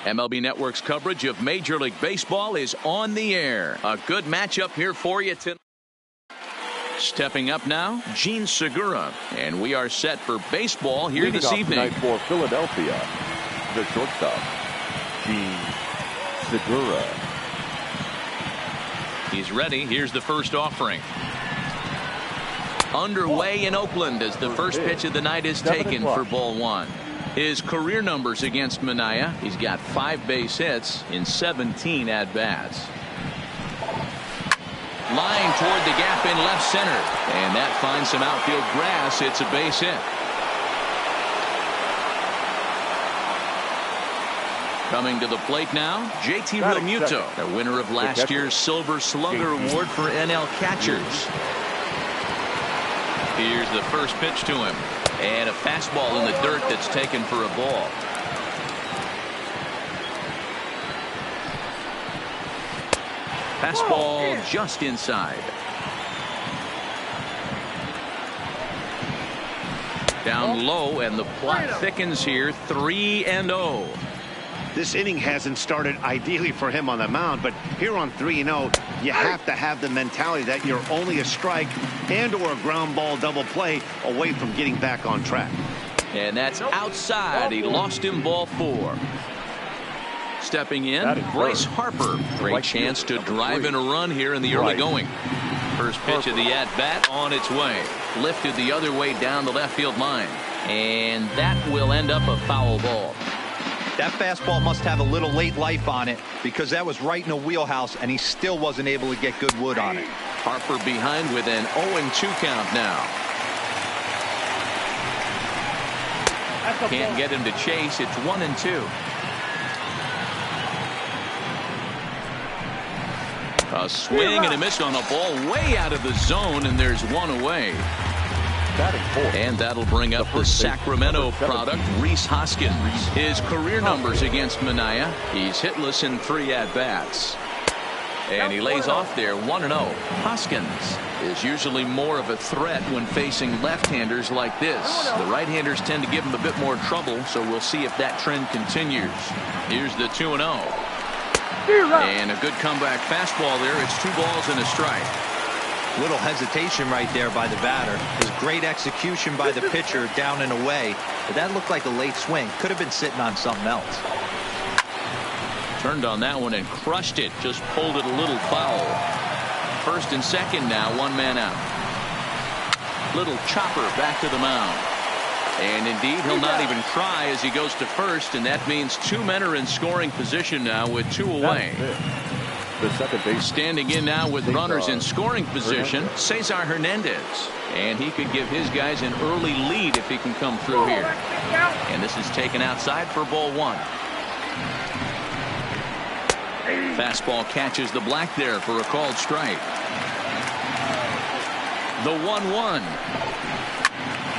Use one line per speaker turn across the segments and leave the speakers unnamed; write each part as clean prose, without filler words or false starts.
MLB Network's coverage of Major League Baseball is on the air. A good matchup here for you tonight. Stepping up now, Gene Segura, and we are set for baseball here this evening.
For Philadelphia, the shortstop, Gene Segura.
He's ready. Here's the first offering. Underway in Oakland as the first pitch of the night is taken for ball one. His career numbers against Manaea, he's got 5 base hits in 17 at-bats. Line toward the gap in left center, and that finds some outfield grass. It's a base hit. Coming to the plate now, JT Realmuto, the winner of last year's Silver Slugger Award for NL catchers. Here's the first pitch to him, and a fastball in the dirt that's taken for a ball. Fastball just inside. Down low, and the plot thickens here. 3-0.
This inning hasn't started ideally for him on the mound, but here on 3-0, you have to have the mentality that you're only a strike and or a ground ball double play away from getting back on track.
And that's outside. He lost him, ball 4. Stepping in, Bryce Harper. Great chance to drive in a run here in the early going. First pitch of the at-bat on its way. Lifted the other way down the left field line. And that will end up a foul ball.
That fastball must have a little late life on it, because that was right in the wheelhouse, and he still wasn't able to get good wood on it.
Harper behind with an 0-2 count now. Can't get him to chase. It's 1-2. A swing and a miss on a ball way out of the zone, and there's one away. And that'll bring up the Sacramento product, Rhys Hoskins. His career numbers against Manaea, he's hitless in 3 at-bats. And he lays off there, 1-0. Hoskins is usually more of a threat when facing left-handers like this. The right-handers tend to give him a bit more trouble, so we'll see if that trend continues. Here's the 2-0. And a good comeback fastball there. It's 2 balls and a strike.
Little hesitation right there by the batter. His great execution by the pitcher down and away. But that looked like a late swing. Could have been sitting on something else.
Turned on that one and crushed it. Just pulled it a little foul. First and second now, 1 man out. Little chopper back to the mound. And indeed, he'll not even try as he goes to first. And that means 2 men are in scoring position now with 2 away.
The second base.
Standing in now with runners in scoring position, Cesar Hernandez. And he could give his guys an early lead if he can come through here. And this is taken outside for ball 1. Fastball catches the black there for a called strike. The 1-1.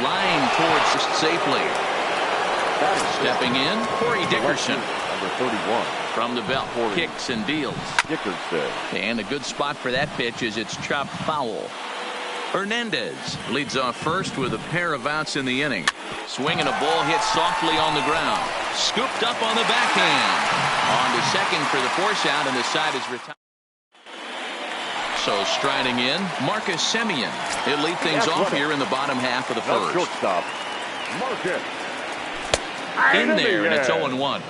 Line towards safely. Stepping in, Corey Dickerson.
Number 31.
From the belt, kicks and deals.
Dickerson.
And a good spot for that pitch is it's chopped foul. Hernandez leads off first with a pair of outs in the inning. Swinging a ball hit softly on the ground. Scooped up on the backhand. On to second for the force out, and the side is retired. So striding in, Marcus Semien. He'll lead things off here in the bottom half of the first.
Shortstop, Marcus.
In there, and it's 0-1.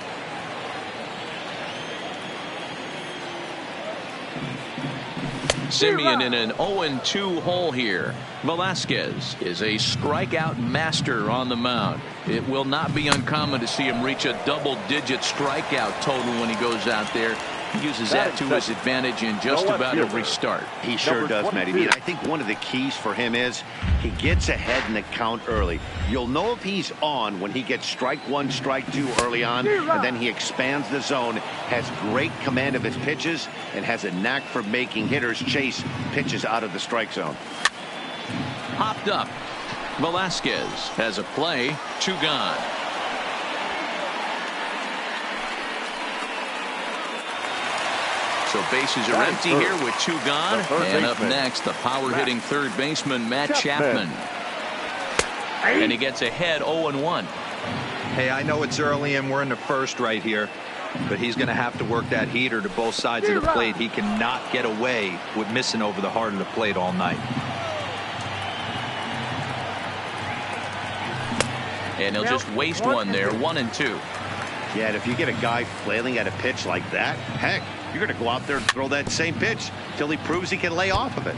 Semien in an 0-2 hole here. Velasquez is a strikeout master on the mound. It will not be uncommon to see him reach a double-digit strikeout total when he goes out there. He uses that to his advantage in just about every start.
He sure does, Matty. And I think one of the keys for him is he gets ahead in the count early. You'll know if he's on when he gets strike 1, strike 2 early on, and then he expands the zone, has great command of his pitches, and has a knack for making hitters chase pitches out of the strike zone.
Hopped up. Velasquez has a play. 2 gone. So bases are empty here with 2 gone. And up next, the power-hitting third baseman, Matt Chapman. And he gets ahead 0-1.
Hey, I know it's early and we're in the first right here, But he's going to have to work that heater to both sides of the plate. He cannot get away with missing over the heart of the plate all night.
And he'll just waste one there, 1-2.
Yeah, and if you get a guy flailing at a pitch like that, heck, you're going to go out there and throw that same pitch till he proves he can lay off of it.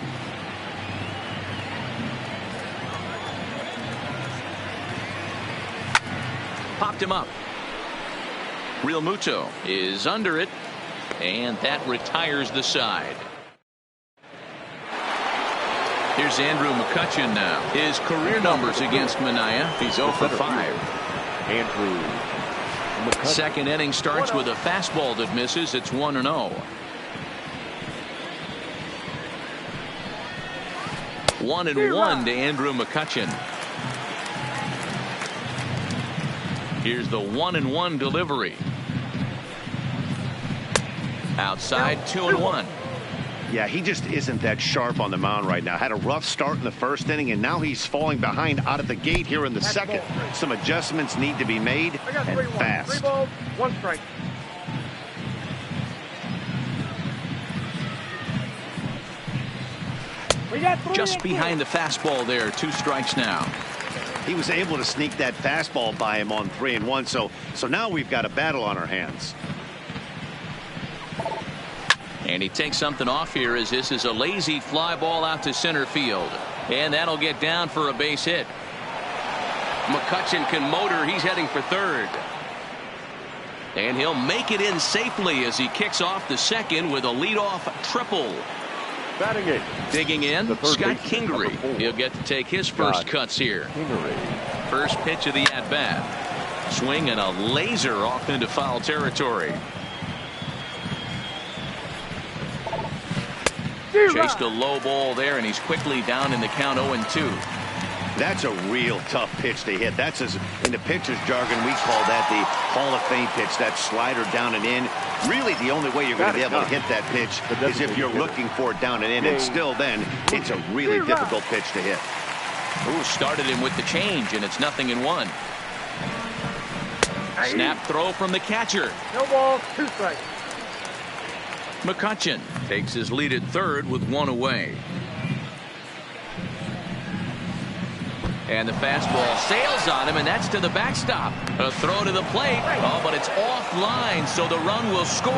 Popped him up. Real Muto is under it, and that retires the side. Here's Andrew McCutchen now. His career numbers against Minaya. He's 0 for 5.
Andrew McCutchen.
Second inning starts with a fastball that misses. It's 1-0. 1-1 to Andrew McCutchen. Here's the 1-1 delivery. Outside, 2-1.
Yeah, he just isn't that sharp on the mound right now. Had a rough start in the first inning, and now he's falling behind out of the gate here in the second. Some adjustments need to be made, and fast.
3 balls, 1 strike.
Just behind the fastball there. 2 strikes now.
He was able to sneak that fastball by him on 3-1, so now we've got a battle on our hands.
And he takes something off here as this is a lazy fly ball out to center field. And that'll get down for a base hit. McCutchen can motor. He's heading for third. And he'll make it in safely as he kicks off the second with a leadoff triple.
Batting it.
Digging in, Scott Kingery. He'll get to take his first cuts here. First pitch of the at-bat. Swing and a laser off into foul territory. Chased a low ball there, and he's quickly down in the count 0-2.
That's a real tough pitch to hit. That's in the pitcher's jargon, we call that the Hall of Fame pitch. That slider down and in. Really, the only way you're going to be able to hit that pitch is if you're looking for it down and in. And still then, it's a really difficult pitch to hit.
Ooh, started him with the change, and it's 0-1. Snap throw from the catcher.
No balls, 2 strikes.
McCutchen takes his lead at third with 1 away. And the fastball sails on him, and that's to the backstop. A throw to the plate. Oh, but it's offline, so the run will score.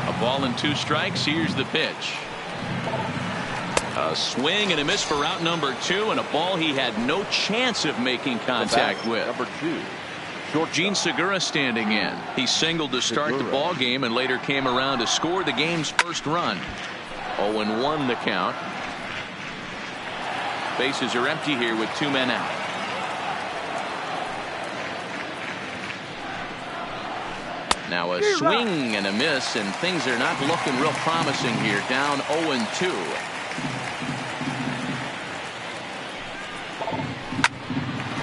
A ball and 2 strikes. Here's the pitch. A swing and a miss for out number 2, and a ball he had no chance of making contact with.
Number 2.
Gene Segura standing in. He singled to start the ball game and later came around to score the game's first run. 0-1 the count. Bases are empty here with 2 men out. Now a swing and a miss, and things are not looking real promising here. Down 0-2.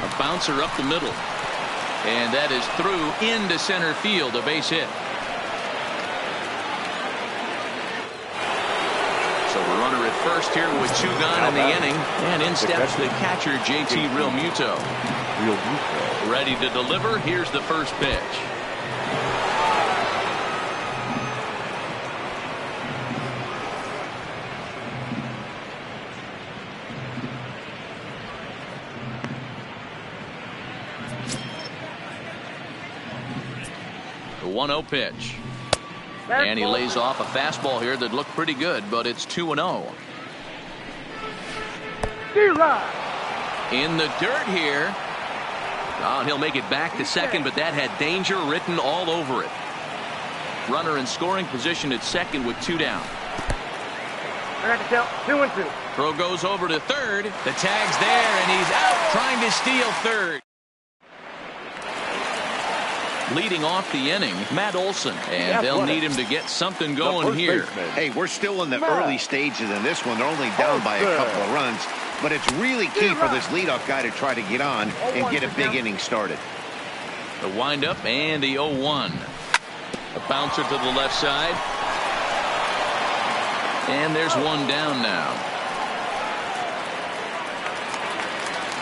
A bouncer up the middle. And that is through into center field, a base hit. So a runner at first here with 2 gone in the inning. And in steps the catcher, JT Realmuto. Ready to deliver. Here's the first pitch. The 1-0 pitch. And he lays off a fastball here that looked pretty good, but it's 2-0. In the dirt here. Oh, and he'll make it back to second, but that had danger written all over it. Runner in scoring position at second with 2 down.
I got to count 2-2.
Throw goes over to third. The tag's there, and he's out trying to steal third. Leading off the inning, Matt Olson, and they'll need him to get something going here.
Hey, we're still in the early stages in this one. They're only down by a couple of runs, but it's really key for this leadoff guy to try to get on and get a big inning started.
The windup and the 0-1. A bouncer to the left side. And there's 1 down now.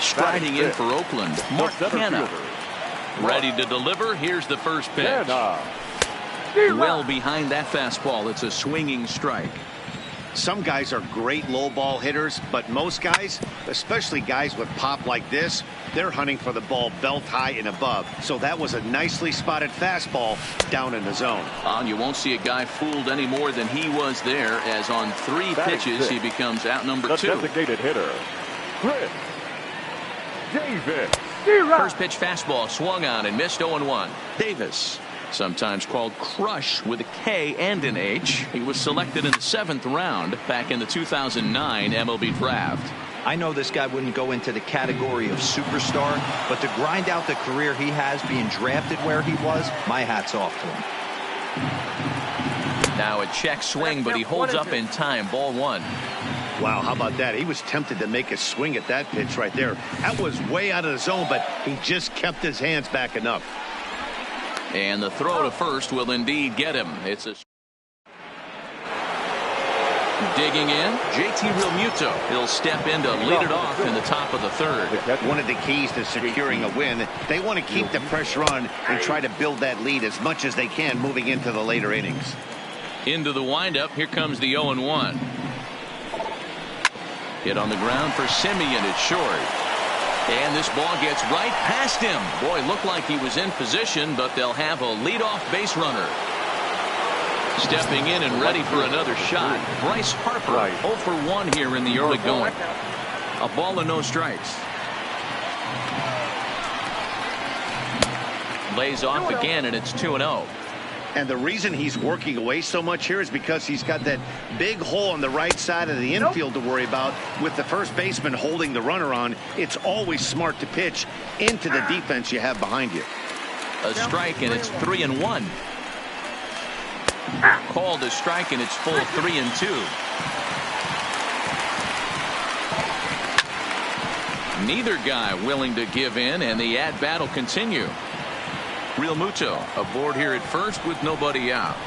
Striding in for Oakland, Mark Canha. Ready to deliver. Here's the first pitch. Well behind that fastball. It's a swinging strike.
Some guys are great low ball hitters, but most guys, especially guys with pop like this, they're hunting for the ball belt high and above. So that was a nicely spotted fastball down in the zone.
You won't see a guy fooled any more than he was there, as on 3 pitches he becomes out number 2.
The designated hitter, Chris Davis.
First pitch fastball swung on and missed 0-1. Davis, sometimes called Crush with a K and an H. He was selected in the 7th round back in the 2009 MLB draft.
I know this guy wouldn't go into the category of superstar, but to grind out the career he has being drafted where he was, my hat's off to him.
Now a check swing, but he holds up in time. Ball 1.
Wow, how about that? He was tempted to make a swing at that pitch right there. That was way out of the zone, but he just kept his hands back enough.
And the throw to first will indeed get him. It's a digging in. JT Realmuto. He'll step in to lead it off in the top of the 3rd.
One of the keys to securing a win, they want to keep the pressure on and try to build that lead as much as they can moving into the later innings.
Into the windup. Here comes the 0-1. Hit on the ground for Simeon. It's short. And this ball gets right past him. Boy, looked like he was in position, but they'll have a leadoff base runner. Stepping in and ready for another shot. Bryce Harper, 0 for 1 here in the early going. A ball and no strikes. Lays off again, and it's 2-0.
And the reason he's working away so much here is because he's got that big hole on the right side of the infield to worry about. With the first baseman holding the runner on, it's always smart to pitch into the defense you have behind you.
A strike, and it's 3-1. Called a strike, and it's full 3-2. Neither guy willing to give in, and the at-bat will continue. Realmuto aboard here at first with nobody out.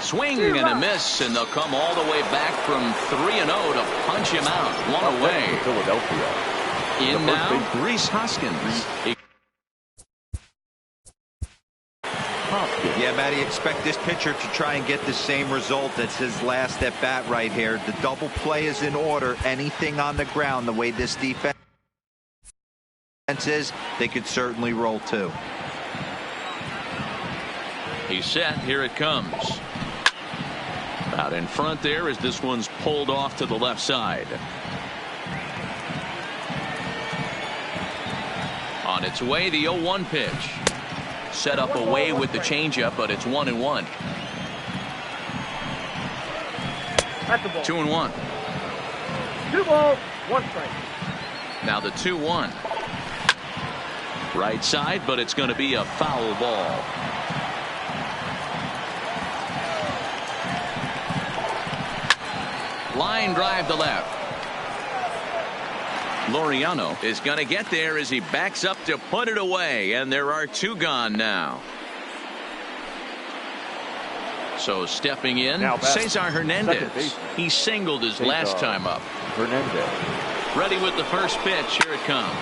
Swing and a miss, and they'll come all the way back from 3-0 to punch him out. 1 away.
Philadelphia.
In now, Rhys Hoskins.
Yeah, Matty, expect this pitcher to try and get the same result as his last at bat right here. The double play is in order. Anything on the ground, the way this defense is, they could certainly roll too.
He's set. Here it comes. Out in front there as this one's pulled off to the left side. On its way, the 0-1 pitch. Set up away with the changeup, but it's 1-1. 2-1.
2 balls, 1 strike.
Now the 2-1. Right side, but it's going to be a foul ball. Line drive to left. Laureano is going to get there as he backs up to put it away, and there are 2 gone now. So stepping in, Cesar Hernandez. He singled his last time up.
Hernandez.
Ready with the first pitch. Here it comes.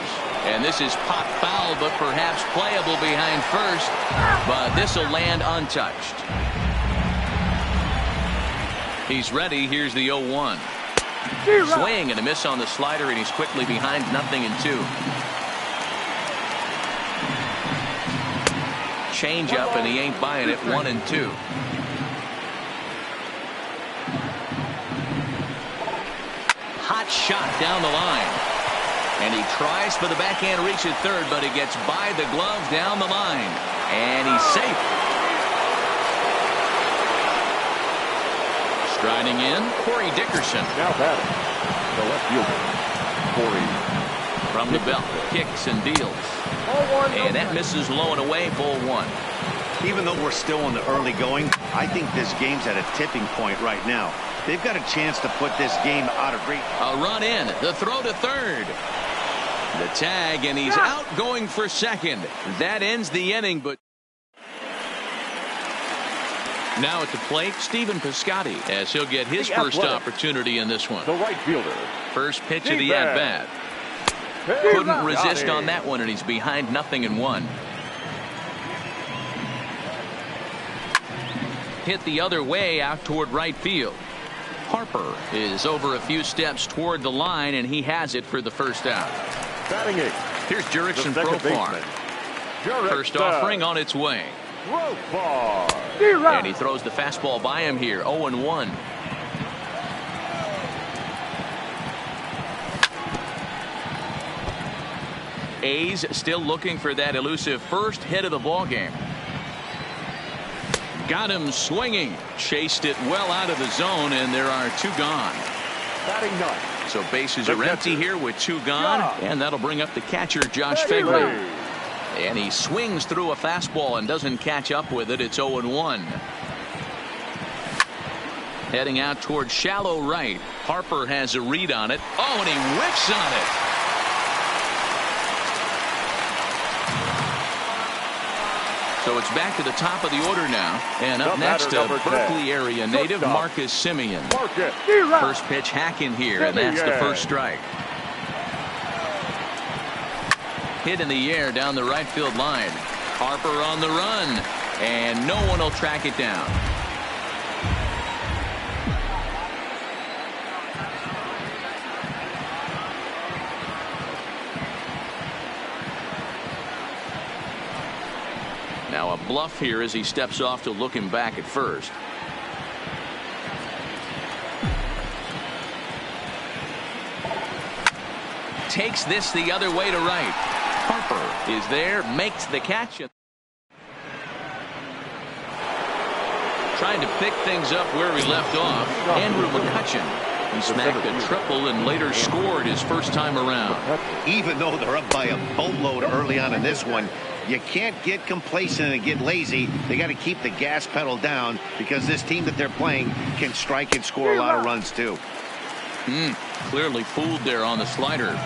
And this is pop foul, but perhaps playable behind first. But this will land untouched. He's ready. Here's the 0-1. Swing and a miss on the slider, and he's quickly behind 0-2. Change up, and he ain't buying it. 1-2. Hot shot down the line. And he tries for the backhand reach at third, but he gets by the glove down the line. And he's safe. Striding in, Corey Dickerson.
Now batting, the left fielder, Corey.
From the belt, kicks and deals. And that misses low and away, ball 1.
Even though we're still in the early going, I think this game's at a tipping point right now. They've got a chance to put this game out of reach.
A run in, the throw to third. The tag, and he's out going for second. That ends the inning, but now at the plate, Stephen Piscotty, as he'll get his first opportunity in this one.
The right fielder.
First pitch of the at-bat. Couldn't resist on that one, and he's behind 0-1. hit the other way out toward right field. Harper is over a few steps toward the line, and he has it for the first out.
Batting eighth.
Here's Jurickson Profar. First offering on its way. And he throws the fastball by him here. 0-1. A's still looking for that elusive first hit of the ball game. Got him swinging. Chased it well out of the zone, and there are two gone.
Batting ninth.
So bases are empty here with two gone, and that'll bring up the catcher, Josh Phegley. And he swings through a fastball and doesn't catch up with it. It's 0-1. Heading out toward shallow right. Harper has a read on it. Oh, and he whiffs on it. So it's back to the top of the order now. And up next, a Berkeley area native, Marcus Semien. First pitch hack in here, and that's the first strike. Hit in the air down the right field line. Harper on the run, and no one will track it down. Now a bluff here as he steps off to look him back at first. Takes this the other way to right. Harper is there, makes the catch. Trying to pick things up where we left off. Andrew McCutchen. He smacked a triple and later scored his first time around.
Even though they're up by a boatload early on in this one, you can't get complacent and get lazy. They got to keep the gas pedal down because this team that they're playing can strike and score a lot of runs too.
Clearly fooled there on the slider.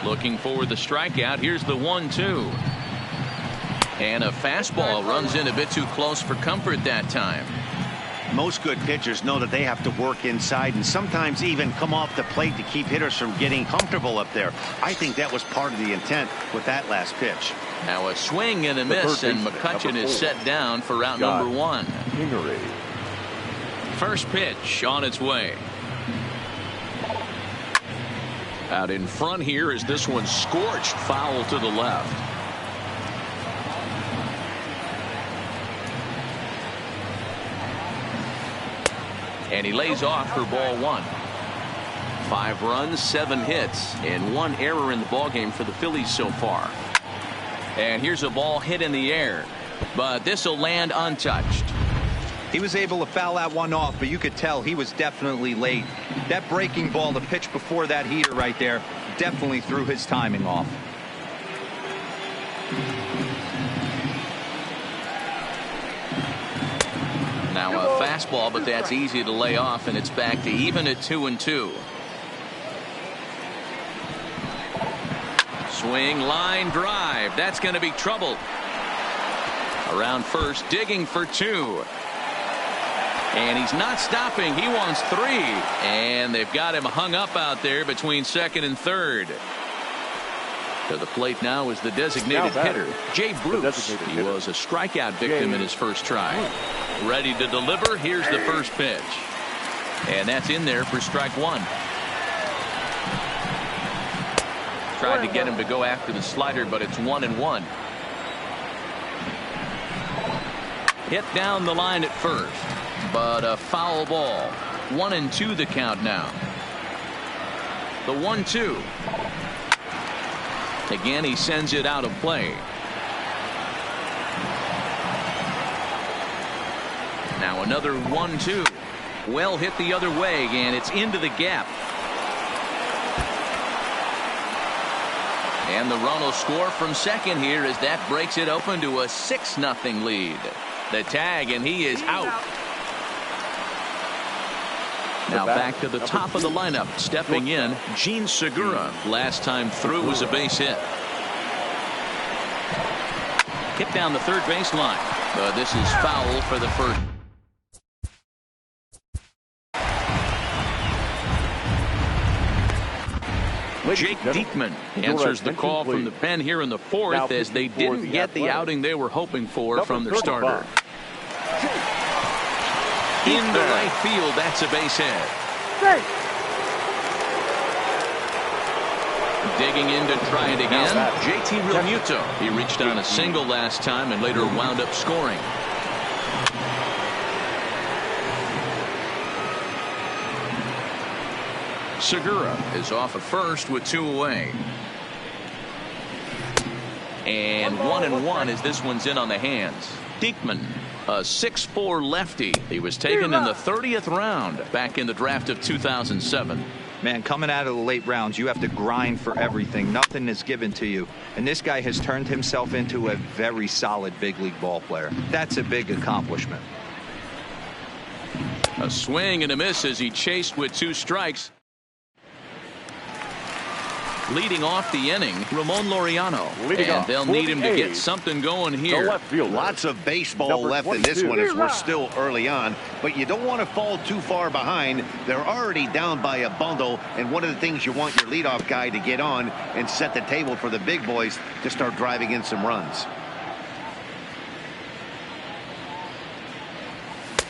Looking for the strikeout. Here's the 1-2. And a fastball runs in a bit too close for comfort that time.
Most good pitchers know that they have to work inside and sometimes even come off the plate to keep hitters from getting comfortable up there. I think that was part of the intent with that last pitch.
Now a swing and a miss, and McCutchen is set down for route number 1. First pitch on its way. Out in front here is this one scorched foul to the left. And he lays off for ball 1. 5 runs, 7 hits, and 1 error in the ballgame for the Phillies so far. And here's a ball hit in the air, but this will land untouched.
He was able to foul that one off, but you could tell he was definitely late. That breaking ball, the pitch before that heater right there, definitely threw his timing off.
Now a fastball, but that's easy to lay off, and it's back to even at 2-2. Swing, line drive. That's going to be trouble. Around first, digging for 2. And he's not stopping. He wants 3. And they've got him hung up out there between second and third. To the plate now is the designated hitter, Jay Bruce. He was a strikeout victim in his first try. Ready to deliver. Here's the first pitch. And that's in there for strike 1. Tried to get him to go after the slider, but it's 1-1. Hit down the line at first, but a foul ball. 1-2 the count now. The 1-2. Again, he sends it out of play. Now another 1-2. Well hit the other way, and it's into the gap. And the run will score from second here as that breaks it open to a 6-0 lead. The tag, and he is out. Now back to the top of the lineup. Stepping in, Gene Segura. Last time through was a base hit. Hit down the third baseline. But this is foul for the first. Jake Diekman answers the call from the pen here in the fourth as they didn't get the outing they were hoping for from their starter. Into right field, that's a base hit. Digging in to try it again, JT Realmuto. He reached on a single last time and later wound up scoring. Segura is off at first with 2 away. And 1-1 as this one's in on the hands. Diekman, a 6'4" lefty. He was taken in the 30th round back in the draft of 2007.
Man, coming out of the late rounds, you have to grind for everything. Nothing is given to you. And this guy has turned himself into a very solid big league ball player. That's a big accomplishment.
A swing and a miss as he chased with 2 strikes. Leading off the inning, Ramon Laureano. And they'll need him to get something going here.
Lots of baseball left in this one as we're still early on, but you don't want to fall too far behind. They're already down by a bundle, and one of the things you want your leadoff guy to get on and set the table for the big boys to start driving in some runs.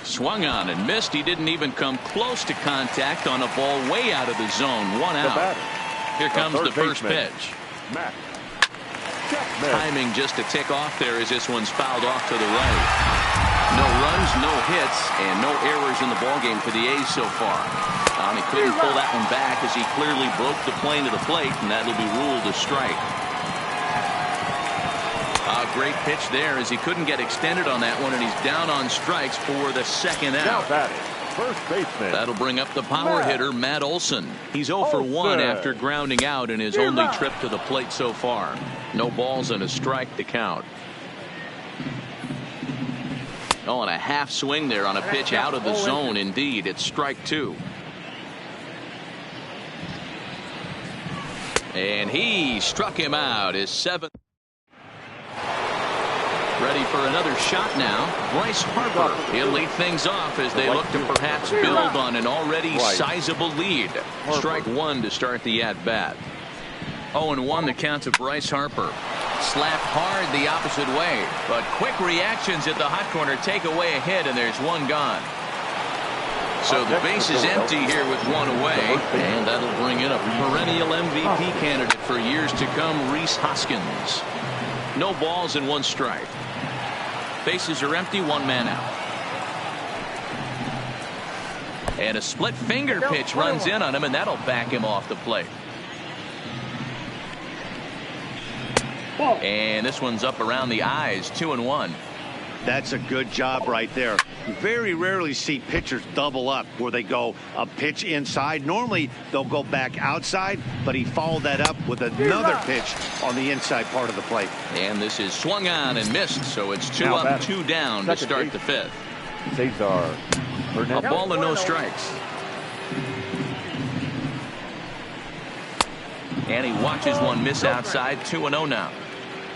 Swung on and missed. He didn't even come close to contact on a ball way out of the zone. 1 out. Here comes the first pitch. Timing just a tick off there as this one's fouled off to the right. No runs, no hits, and no errors in the ballgame for the A's so far. He couldn't pull that one back as he clearly broke the plane to the plate, and that'll be ruled a strike. A great pitch there as he couldn't get extended on that one, and he's down on strikes for the 2nd out.
First baseman.
That'll bring up the power hitter, Matt Olson. He's 0 for 1 after grounding out in his only trip to the plate so far. No balls and a strike to count. Oh, and a half swing there on a pitch out of the zone. Indeed, it's strike 2. And he struck him out. His 7th. Ready for another shot now. Bryce Harper. He'll lead things off as they look to perhaps build on an already sizable lead. Strike 1 to start the at-bat. 0-1 the count to Bryce Harper. Slapped hard the opposite way, but quick reactions at the hot corner take away a hit, and there's 1 gone. So the base is empty here with 1 away, and that'll bring in a perennial MVP candidate for years to come, Rhys Hoskins. No balls and 1 strike. Bases are empty, 1 man out. And a split finger pitch runs in on him, and that'll back him off the plate. And this one's up around the eyes, 2-1.
That's a good job right there. You very rarely see pitchers double up where they go a pitch inside. Normally they'll go back outside, but he followed that up with another pitch on the inside part of the plate.
And this is swung on and missed, so it's 2 up, 2 down to start the 5th. A ball and no strikes. And he watches one miss outside. 2-0 now.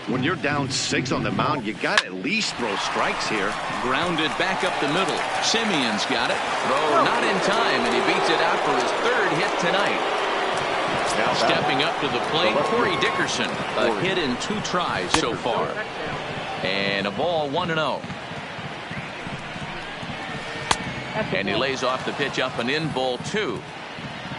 When you're down 6 on the mound, you got to at least throw strikes here.
Grounded back up the middle. Simeon's got it. Throw not in time, and he beats it out for his 3rd hit tonight. Now stepping up to the plate, Corey Dickerson. A hit in 2 tries so far. And a ball, 1-0. And he lays off the pitch up and in, ball 2.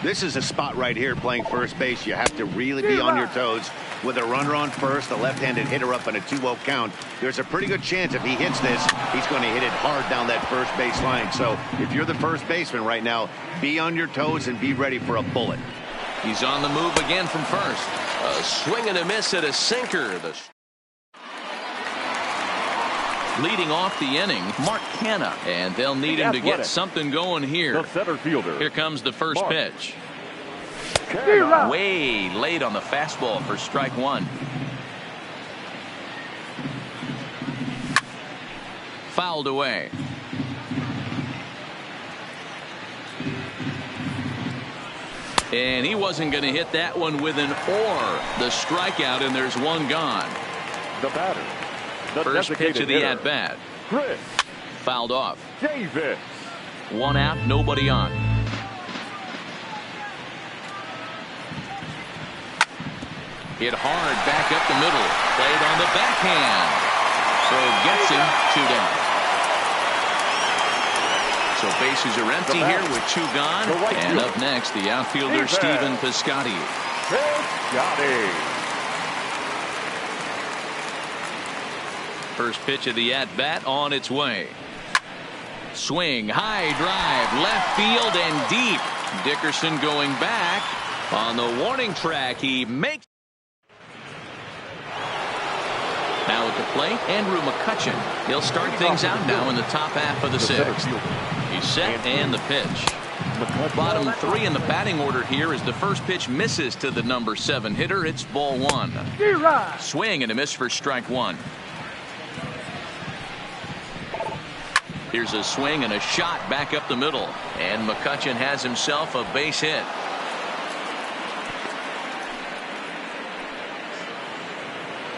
This is a spot right here playing first base. You have to really be on your toes. With a runner on first, a left-handed hitter up on a 2-0 count, there's a pretty good chance if he hits this, he's going to hit it hard down that first base line. So if you're the first baseman right now, be on your toes and be ready for a bullet.
He's on the move again from first. A swing and a miss at a sinker. Leading off the inning, Mark Canha, and they'll need him to get something going here.
The center fielder.
Here comes the first pitch. Way late on the fastball for strike 1. Fouled away. And he wasn't going to hit that one with an or. The strikeout, and there's 1 gone.
The batter.
First pitch of the at-bat. Fouled off.
Davis.
1 out, nobody on. Hit hard back up the middle. Played on the backhand. So gets him 2 down. So bases are empty here with 2 gone. And up next, the outfielder Stephen Piscotty. First pitch of the at-bat on its way. Swing, high drive, left field and deep. Dickerson going back. On the warning track, he makes. Now at the plate, Andrew McCutchen. He'll start things out now in the top half of the 6th. He's set and the pitch. Bottom 3 in the batting order here as the first pitch misses to the number 7 hitter. It's ball 1. Swing and a miss for strike 1. Here's a swing and a shot back up the middle. And McCutchen has himself a base hit.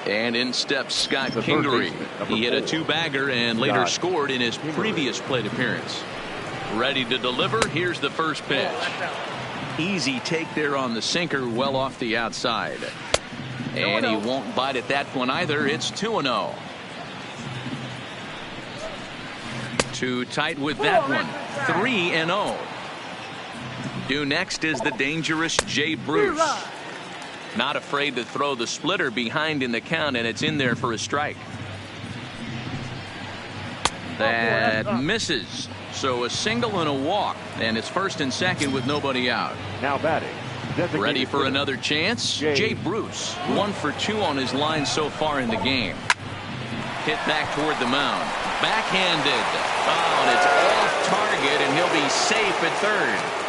And in steps Scott Kingery. He hit a 2-bagger and later scored in his previous plate appearance. Ready to deliver. Here's the first pitch. Easy take there on the sinker, well off the outside. And he won't bite at that one either. It's 2-0. Too tight with that one. 3-0. Due next is the dangerous Jay Bruce. Not afraid to throw the splitter behind in the count, and it's in there for a strike. That misses. So a single and a walk, and it's 1st and 2nd with nobody out.
Now batting.
Ready for another chance? Jay Bruce. 1 for 2 on his line so far in the game. Hit back toward the mound. Backhanded. Oh, and it's off target, and he'll be safe at 3rd.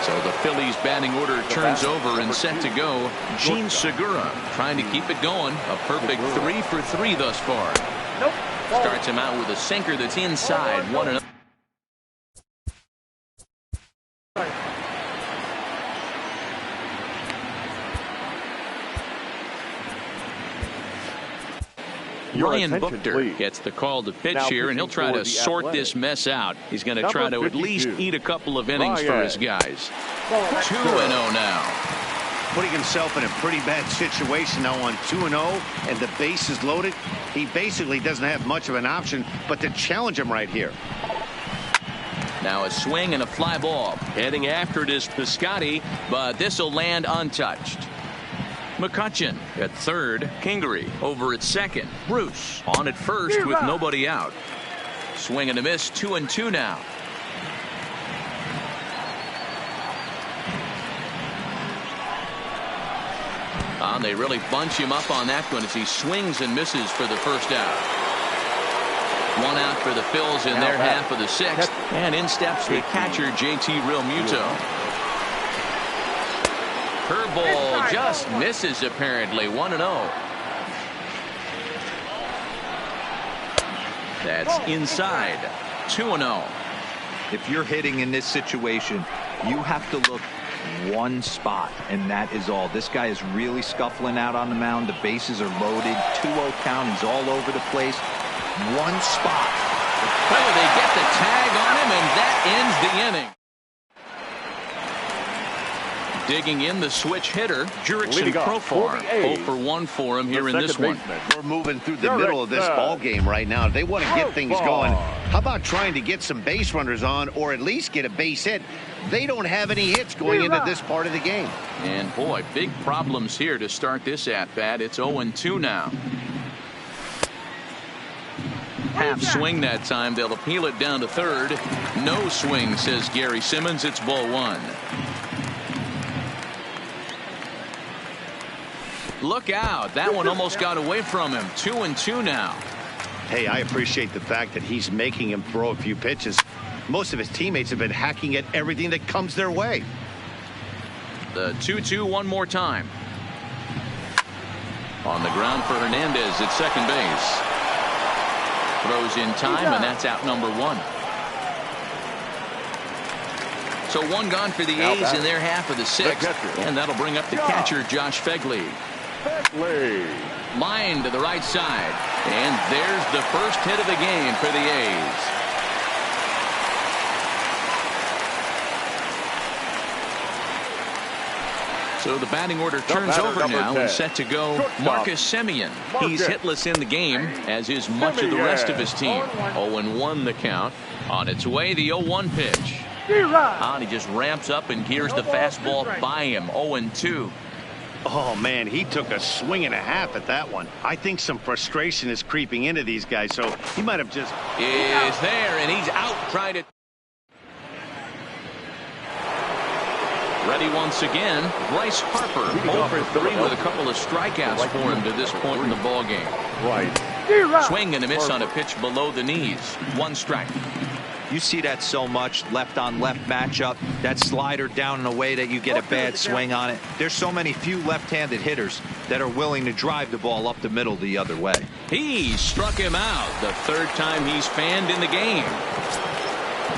So the Phillies batting order turns over and set to go. Gene Segura trying to keep it going. A perfect 3 for 3 thus far. Starts him out with a sinker that's inside. 1-0. Ryan Buchter gets the call to pitch here, and he'll try to sort this mess out. He's going to try to at least eat a couple of innings for his guys. 2-0 now.
Putting himself in a pretty bad situation now on 2-0, and the base is loaded. He basically doesn't have much of an option but to challenge him right here.
Now a swing and a fly ball. Heading after it is Piscotty, but this will land untouched. McCutchen at 3rd. Kingery over at 2nd. Bruce on at 1st with nobody out. Swing and a miss. 2-2 now. They really bunch him up on that one as he swings and misses for the first out. 1 out for the Phils in their half of the 6th. And in steps the catcher JT Realmuto. Curveball just misses apparently. 1-0. That's inside. 2-0.
If you're hitting in this situation, you have to look one spot, and that is all. This guy is really scuffling out on the mound. The bases are loaded. 2-0 count. He's all over the place. One spot.
Oh, they get the tag on him, and that ends the inning. Digging in the switch hitter, Jurickson Profar. 0 for 1 for him here in this one.
We're moving through the middle of this ball game right now. If they want to get things going, how about trying to get some base runners on, or at least get a base hit? They don't have any hits going into this part of the game.
And boy, big problems here to start this at-bat. It's 0-2 now. Half swing that time. They'll appeal it down to 3rd. No swing, says Gary Simmons. It's ball 1. Look out. That one almost got away from him. 2-2 now.
Hey, I appreciate the fact that he's making him throw a few pitches. Most of his teammates have been hacking at everything that comes their way.
The 2-2 one more time. On the ground for Hernandez at second base. Throws in time, and that's out number 1. So 1 gone for the A's in their half of the 6th. And that'll bring up the catcher, Josh Fegley. Line to the right side. And there's the first hit of the game for the A's. So the batting order turns over now and set to go Marcus Semien. He's hitless in the game, as is much of the rest of his team. 0-1 the count. On its way, the 0-1 pitch. And he just ramps up and gears the fastball by him. 0-2.
Oh, man, he took a swing and a half at that one. I think some frustration is creeping into these guys, so he might have just...
Is there, and he's out trying to... Ready once again, Bryce Harper, 0-for-3 with a couple of strikeouts for him to this point in the ballgame. Swing and a miss on a pitch below the knees. 1 strike.
You see that so much, left-on-left matchup. That slider down in a way that you get a bad swing on it. There's so many few left-handed hitters that are willing to drive the ball up the middle the other way.
He struck him out the 3rd time he's fanned in the game.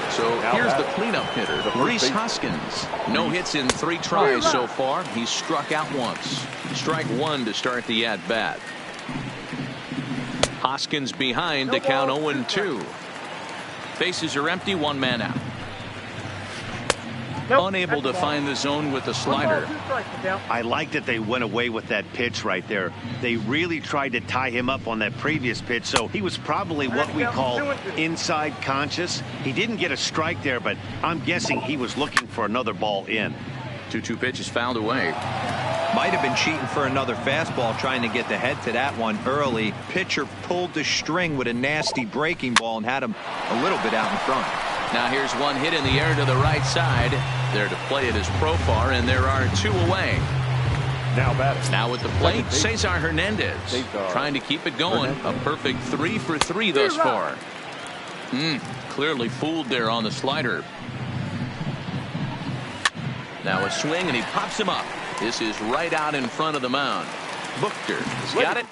So here's the cleanup hitter, Rhys Hoskins. No hits in 3 tries so far. He's struck out once. Strike 1 to start the at-bat. Hoskins behind to count 0-2. Bases are empty, 1 man out. Unable to find the zone with the slider.
I like that they went away with that pitch right there. They really tried to tie him up on that previous pitch, so he was probably what we call inside conscious. He didn't get a strike there, but I'm guessing he was looking for another ball in.
2-2 pitch is fouled away.
Might have been cheating for another fastball, trying to get the head to that one early. Pitcher pulled the string with a nasty breaking ball and had him a little bit out in front.
Now here's one hit in the air to the right side. There to play it is Profar, and there are 2 away. Now at the plate, Cesar Hernandez trying to keep it going. A perfect 3-for-3 thus far. Clearly fooled there on the slider. Now a swing, and he pops him up. This is right out in front of the mound. Buchter has got it.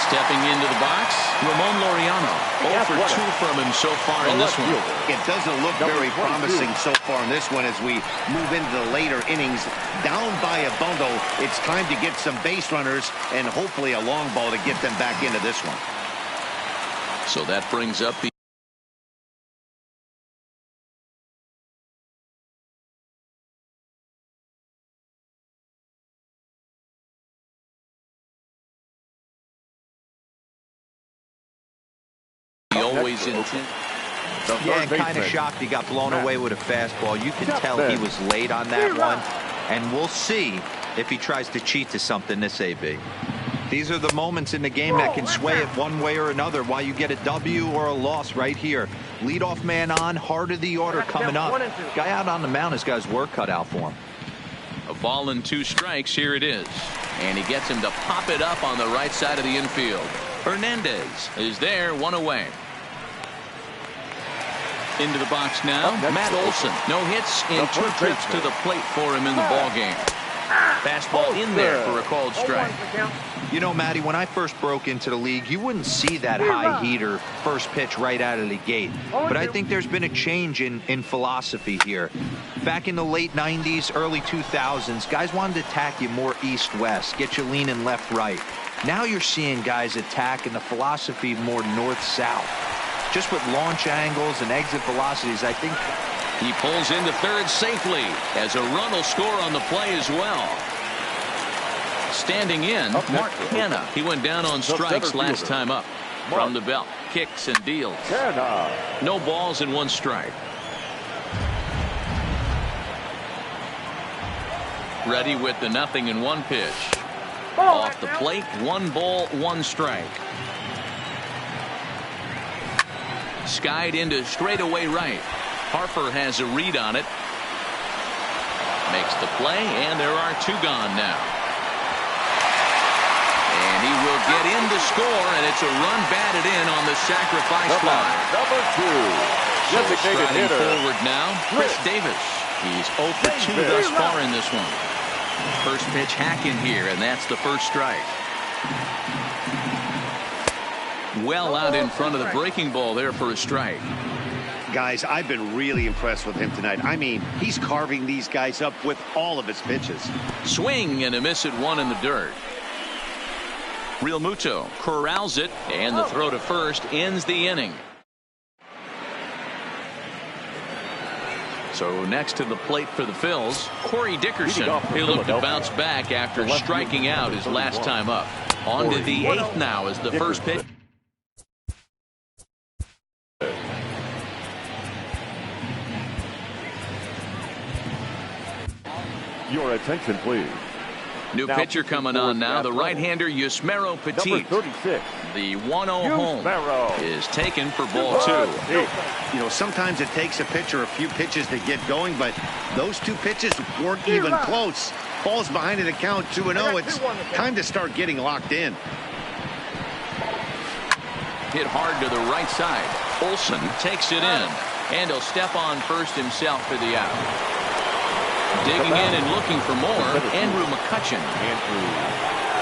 Stepping into the box, Ramon Laureano. 0-for-2 from him so far in this one.
It doesn't look very promising so far in this one as we move into the later innings. Down by a bundle, it's time to get some base runners and hopefully a long ball to get them back into this one.
So that brings up the always intent.
Yeah, and kind of shocked he got blown away with a fastball. You can tell he was late on that one, and we'll see if he tries to cheat to something this AB. These are the moments in the game that can sway it one way or another, why you get a W or a loss right here. Leadoff man on, heart of the order coming up. Guy out on the mound has got his work cut out for him.
A ball and 2 strikes. Here it is, and he gets him to pop it up on the right side of the infield. Hernandez is there, 1 away. Into the box now, Matt Olson. No hits and 2 trips to the plate for him in the ballgame. Fastball in there for a called strike.
You know, Matty, when I first broke into the league, you wouldn't see that high heater first pitch right out of the gate. But I think there's been a change in philosophy here. Back in the late 90s, early 2000s, guys wanted to attack you more east-west, get you leaning left-right. Now you're seeing guys attack in the philosophy more north-south. Just with launch angles and exit velocities, I think.
He pulls into third safely as a run will score on the play as well. Standing in, Mark Hanna. He went down on strikes last time up. From the belt, kicks and deals. No balls and 1 strike. Ready with the 0-1 pitch. Off the plate, 1 ball, 1 strike. Skied into straightaway right. Harper has a read on it. Makes the play, and there are 2 gone now. And he will get in to score, and it's a run batted in on the sacrifice fly. So striding forward now, Chris Davis. He's 0-for-2 thus far in this one. First pitch hacking here, and that's the first strike. Well out in front of the breaking ball there for a strike.
Guys, I've been really impressed with him tonight. I mean, he's carving these guys up with all of his pitches.
Swing and a miss at 1 in the dirt. Real Muto corrals it, and the throw to first ends the inning. So So next to the plate for the Phils, Corey Dickerson. He'll look to bounce back after striking out his last time up. On to the 8th now as the first pitch.
Your attention, please.
New pitcher coming on now, the right-hander Yusmeiro Petit.
Number 36.
The 1-0 home is taken for ball 2.
You know, sometimes it takes a pitcher a few pitches to get going, but those 2 pitches weren't even close. Ball's behind in the count, 2-0. It's time to start getting locked in.
Hit hard to the right side. Olsen takes it in, and he'll step on first himself for the out. Digging in and looking for more, Andrew McCutcheon.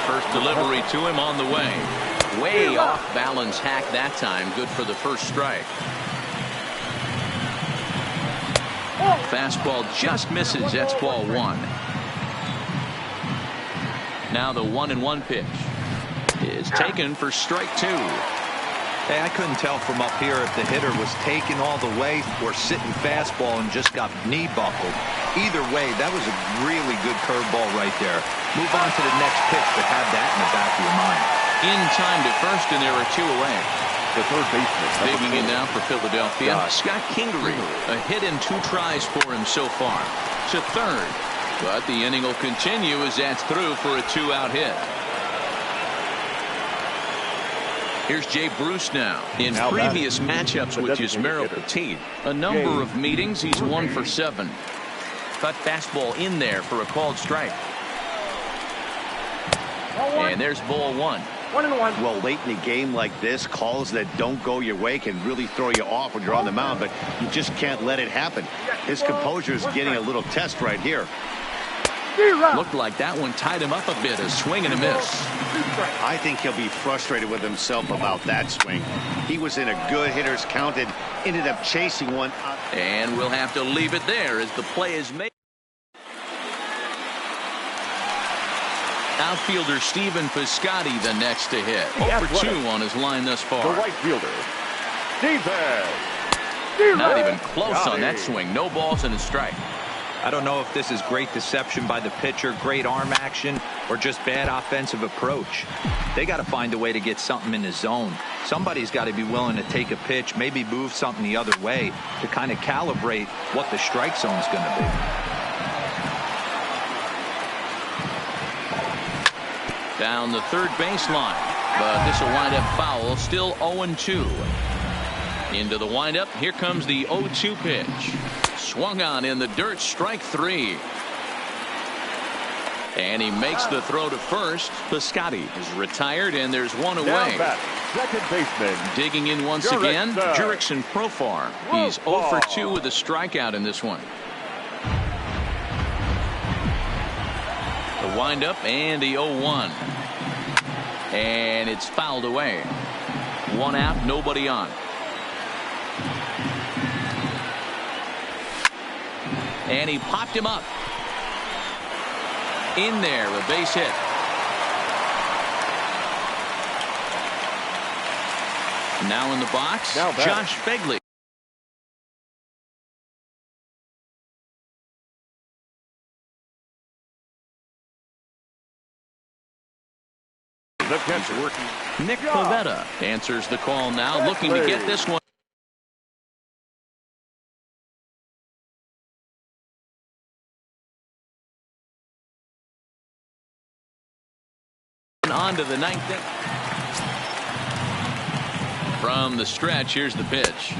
First delivery to him on the way. Way off balance hack that time. Good for the first strike. Fastball just misses. That's ball 1. Now the 1-1 pitch is taken for strike 2.
Hey, I couldn't tell from up here if the hitter was taking all the way or sitting fastball and just got knee buckled. Either way, that was a really good curveball right there. Move on to the next pitch, but have that in the back of your mind.
In time to first, and there are 2 away.
The third baseman.
Digging in now for Philadelphia, Scott Kingery. A hit in 2 tries for him so far. To third, but the inning will continue as that's through for a 2-out hit. Here's Jay Bruce now. In previous matchups with Yusmeiro Petit, a number of meetings, he's 1 for 7. Cut fastball in there for a called strike. And there's ball 1.
1-1.
Well, late in a game like this, calls that don't go your way can really throw you off when you're on the mound, but you just can't let it happen. His composure is getting a little test right here.
Looked like that one tied him up a bit. A swing and a miss.
I think he'll be frustrated with himself about that swing. He was in a good hitter's count and ended up chasing one.
And we'll have to leave it there as the play is made. Outfielder Stephen Piscotty the next to hit. 0 for 2 on his line thus far.
The right fielder, Stephen.
Not even close on that swing. No balls and a strike.
I don't know if this is great deception by the pitcher, great arm action, or just bad offensive approach. They got to find a way to get something in the zone. Somebody's got to be willing to take a pitch, maybe move something the other way to kind of calibrate what the strike zone is going to be.
Down the third baseline, but this will wind up foul. Still 0-2. Into the windup. Here comes the 0-2 pitch. Swung on in the dirt. Strike 3. And he makes the throw to first. Piscotty is retired, and there's 1 away.
Second baseman.
Digging in once again, Jurickson Profar. He's 0 for 2 with a strikeout in this one. The windup and the 0-1. And it's fouled away. 1 out, nobody on. And he popped him up. In there, a base hit. Now in the box, Josh Begley.
The catcher.
Nick Pivetta answers the call now, looking to get this one. On to the 9th inning. From the stretch, here's the pitch.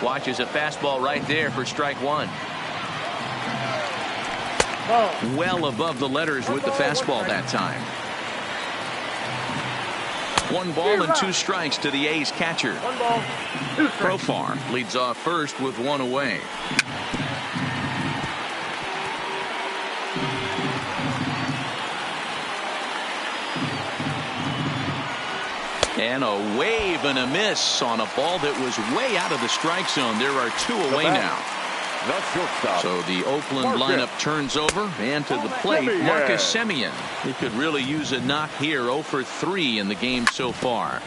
Watches a fastball right there for strike 1. Well above the letters with the fastball that time. 1 ball and 2 strikes to the A's catcher.
1 ball, 2 strikes.
Profar leads off first with 1 away. And a wave and a miss on a ball that was way out of the strike zone. There are 2 away now. So the Oakland lineup turns over, and to the plate, Marcus Semien. He could really use a knock here. 0 for 3 in the game so far.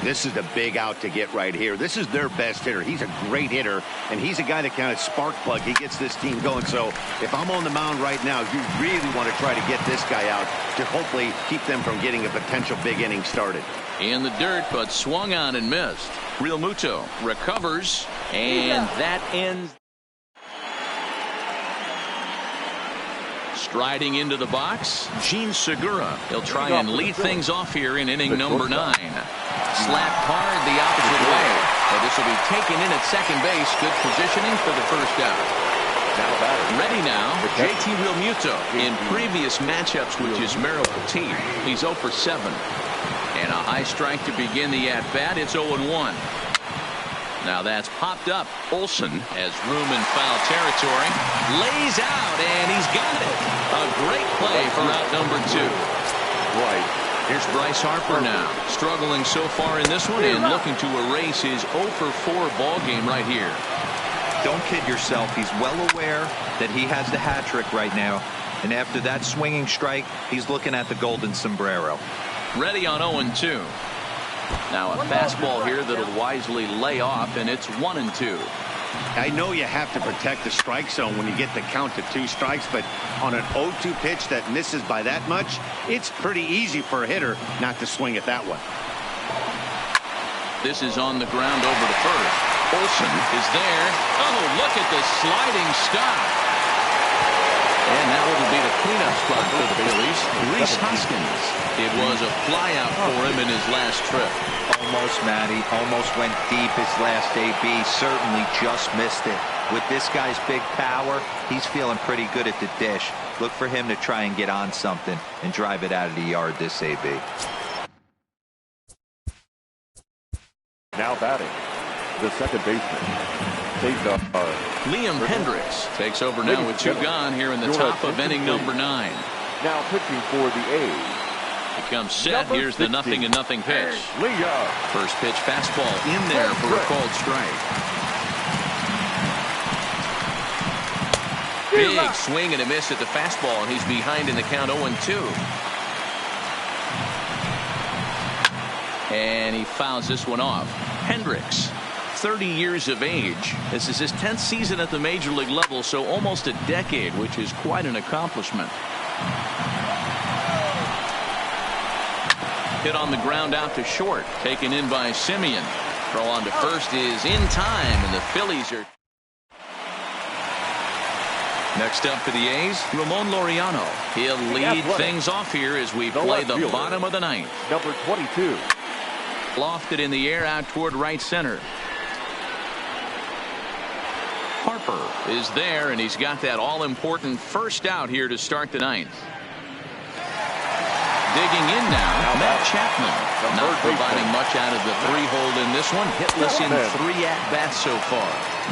This is the big out to get right here. This is their best hitter. He's a great hitter, and he's a guy that kind of spark plug. He gets this team going. So if I'm on the mound right now, you really want to try to get this guy out to hopefully keep them from getting a potential big inning started.
In the dirt, but swung on and missed. Real Muto recovers, and that ends. Striding into the box, Gene Segura. He'll try and lead things off here in inning number 9. Slapped hard the opposite way. And this will be taken in at second base. Good positioning for the first out. Ready now, JT Realmuto. In previous matchups with Yusmeiro Petit, he's 0 for 7. And a high strike to begin the at-bat. It's 0-1. Now that's popped up. Olsen has room in foul territory. Lays out, and he's got it. A great play for out number 2.
Right.
Here's Bryce Harper now. Struggling so far in this one and looking to erase his 0 for 4 ball game right here.
Don't kid yourself. He's well aware that he has the hat trick right now. And after that swinging strike, he's looking at the golden sombrero.
Ready on 0-2. Now a fastball here that'll wisely lay off, and it's 1-2.
I know you have to protect the strike zone when you get the count to 2 strikes, but on an 0-2 pitch that misses by that much, it's pretty easy for a hitter not to swing at that one.
This is on the ground over to first. Olsen is there. Oh, look at the sliding stop. And that will be the cleanup spot for the Phillies. Rhys Hoskins. It was a flyout for him in his last trip.
Almost, Matty. Almost went deep his last AB. Certainly just missed it. With this guy's big power, he's feeling pretty good at the dish. Look for him to try and get on something and drive it out of the yard this AB.
Now batting, the second baseman.
Liam Hendricks takes over now with 2 gone here in the top of inning number 9.
Now pitching for the A's.
He comes set. Here's the 0-0 pitch. First pitch fastball in there for a called strike. Big swing and a miss at the fastball, and he's behind in the count 0-2. And he fouls this one off. Hendricks, 30 years of age. This is his 10th season at the major league level, so almost a decade, which is quite an accomplishment. Hit on the ground out to short, taken in by Simeon. Throw on to first is in time, and the Phillies are. Next up for the A's, Ramon Laureano. He'll lead things off here as we play the bottom of the 9th.
Number 22.
Lofted in the air out toward right center. Harper is there, and he's got that all-important first out here to start the 9th. Digging in now, Matt Chapman. Not providing much out of the 3-hole in this one. Hitless in 3 at-bats so far.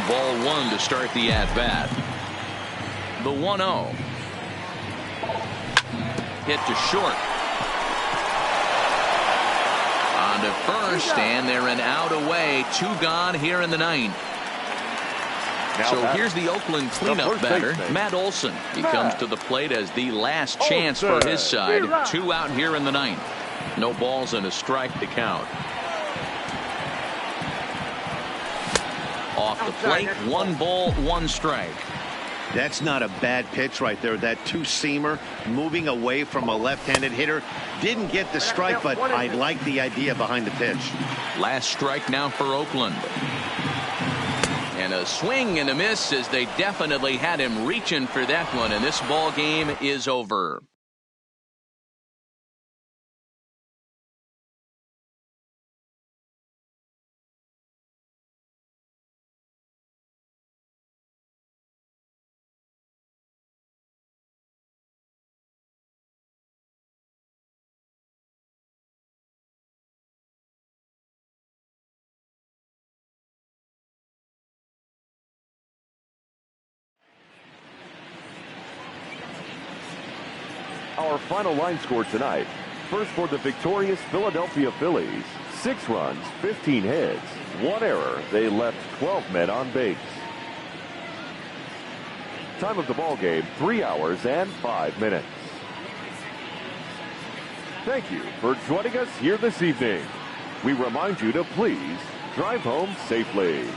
Ball 1 to start the at-bat. The 1-0. Hit to short. On to first, and they're an out away. 2 gone here in the 9th. So here's the Oakland cleanup batter, Matt Olson. He comes to the plate as the last chance for his side. 2 out here in the 9th. No balls and a strike to count. Off the plate, 1 ball, 1 strike.
That's not a bad pitch right there. That 2-seamer moving away from a left-handed hitter. Didn't get the strike, but I like the idea behind the pitch.
Last strike now for Oakland. And a swing and a miss, as they definitely had him reaching for that one, and this ball game is over.
Our final line score tonight. First for the victorious Philadelphia Phillies. 6 runs, 15 hits, 1 error. They left 12 men on base. Time of the ball game, 3 hours and 5 minutes. Thank you for joining us here this evening. we remind you to please drive home safely.